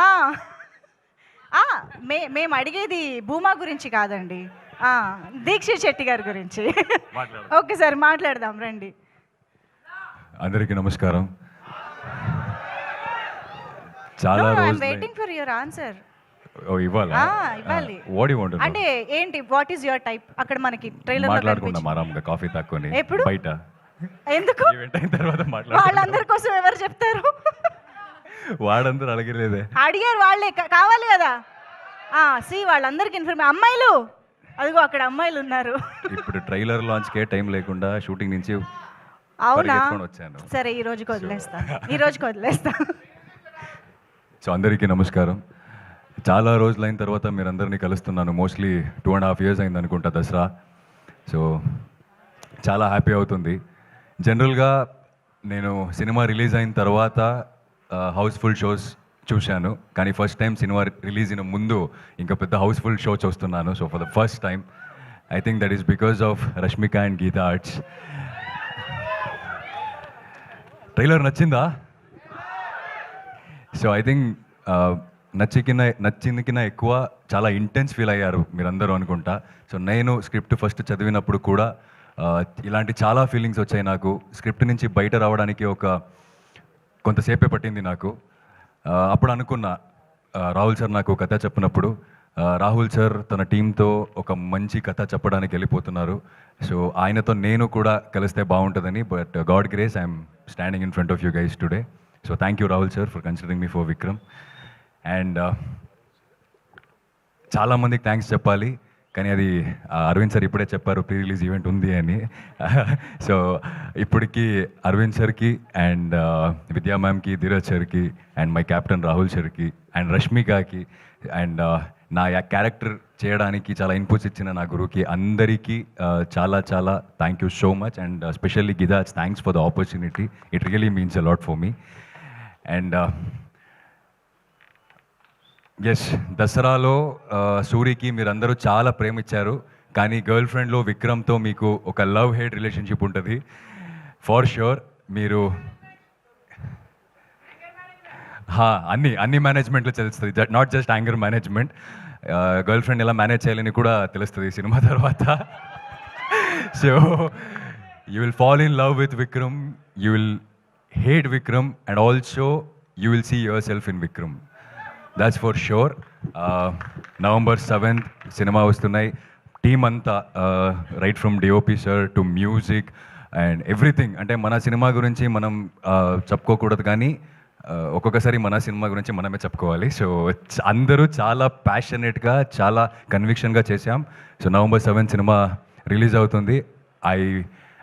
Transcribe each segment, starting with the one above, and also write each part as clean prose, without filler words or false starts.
ఆ! ఆ! మేము అడిగేది భూమా గురించి కాదండి. ఆ! దీక్షిత్ శెట్టి గారి గురించి. మాట్లాడదాం. ఓకే సార్ మాట్లాడదాం రండి. అందరికీ నమస్కారం. నో, చాలా ఐ యామ్ రోజులై వెయిటింగ్ ఫర్ యువర్ ఆన్సర్. ఇవ్వాలా? ఇవ్వాలి. What you want to know? అంటే ఏంటి? What is your type? అక్కడ మనకి ట్రైలర్‌లో మాట్లాడుకుందాం కనిపించింది. ఆరాంగా కాఫీ తాక్కొని. ఎప్పుడు? బయట. ఎందుకు? ఈవెంట్ అయిన తర్వాత మాట్లాడుకుందాం. వాళ్ళందరి కోసం ఎవరు చెప్తారు? వాడందరూ అడగలేదే. అడిగారు వాళ్ళే కావాలి కదా. వాళ్ళందరికి అమ్మాయిలు, అదిగో అక్కడ అమ్మాయిలు ఉన్నారు. ఇప్పుడు ట్రైలర్ లాంచ్‌కే టైం లేకుండా షూటింగ్ నుంచి అవునా? పరిగెత్తుకొని వచ్చాను. సరే ఈ రోజుకి వదిలేస్తా. సో అందరికీ నమస్కారం. చాలా రోజులైన తర్వాత మీరందరినీ కలుస్తున్నాను. మోస్ట్లీ 2.5 years అయింది అనుకుంటా దసరా. సో చాలా హ్యాపీ అవుతుంది. జనరల్గా నేను సినిమా రిలీజ్ అయిన తర్వాత హౌస్ఫుల్ షోస్ చూశాను. కానీ ఫస్ట్ టైం సినిమా రిలీజ్ అయిన ముందు ఇంకా పెద్ద హౌస్ఫుల్ షో చూస్తున్నాను. So for the first time I think that is because of Rashmika and Geetha arts. Trailer నచ్చిందా? సో ఐ థింక్ నచ్చింది కింద ఎక్కువ చాలా ఇంటెన్స్ ఫీల్ అయ్యారు మీరందరూ అనుకుంటా. సో నేను స్క్రిప్ట్ ఫస్ట్ చదివినప్పుడు కూడా ఇలాంటి చాలా ఫీలింగ్స్ వచ్చాయి నాకు. స్క్రిప్ట్ నుంచి బయట రావడానికి కొంతసేపే పట్టింది నాకు. అప్పుడు అనుకున్నా, రాహుల్ సార్ నాకు కథ చెప్పినప్పుడు, రాహుల్ సార్ తన టీంతో ఒక మంచి కథ చెప్పడానికి వెళ్ళిపోతున్నారు. సో ఆయనతో నేను కూడా కలిస్తే బాగుంటుందని. But God grace I'm standing in front of you guys today. So thank you Rahul sir for considering me for Vikram. And చాలామందికి థ్యాంక్స్ చెప్పాలి, కానీ అది అరవింద్ సార్ ఇప్పుడే చెప్పారు ప్రీ రిలీజ్ ఈవెంట్ ఉంది అని. సో ఇప్పటికీ అరవింద్ సార్కి అండ్ విద్యా మ్యామ్కి, ధీరజ్ సార్కి అండ్ మై కెప్టెన్ రాహుల్ సార్కి అండ్ రష్మికకి అండ్ నా క్యారెక్టర్ చేయడానికి చాలా ఇన్పుట్స్ ఇచ్చిన నా గురువుకి అందరికీ చాలా చాలా thank you so much. And specially గిదాజ్, thanks for the opportunity. It really means a lot for me. And yes, దసరాలో సూరికి మీరందరూ చాలా ప్రేమ ఇచ్చారు. కానీ గర్ల్ ఫ్రెండ్లో విక్రమ్తో మీకు ఒక లవ్ హేట్ రిలేషన్షిప్ ఉంటుంది ఫార్ ష్యూర్. మీరు అన్ని మేనేజ్మెంట్లో తెలుస్తుంది, not just anger management. Girlfriend ఎలా మేనేజ్ చేయాలని కూడా తెలుస్తుంది సినిమా తర్వాత. So you will fall in love with Vikram, you will hate Vikram and also you will see yourself in Vikram. That's for sure. November 7th సినిమా వస్తున్నాయి. టీమ్ అంతా right from DOP sir to music and everything. అంటే మన cinema గురించి మనం చెప్పుకోకూడదు, కానీ ఒక్కొక్కసారి మన సినిమా గురించి మనమే చెప్పుకోవాలి. సో అందరూ చాలా ప్యాషనేట్గా, చాలా కన్విక్షన్గా చేశాం. So November 7th cinema release అవుతుంది.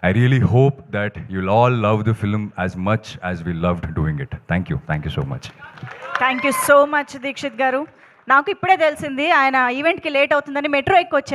I really hope that you'll all love the film as much as we loved doing it. Thank you so much. Thank you so much Dikshit గారు. నాకు ఇప్పుడే తెలిసింది ఆయన ఈవెంట్కి లేట్ అవుతుందని మెట్రో ఎక్కొచ్చారు.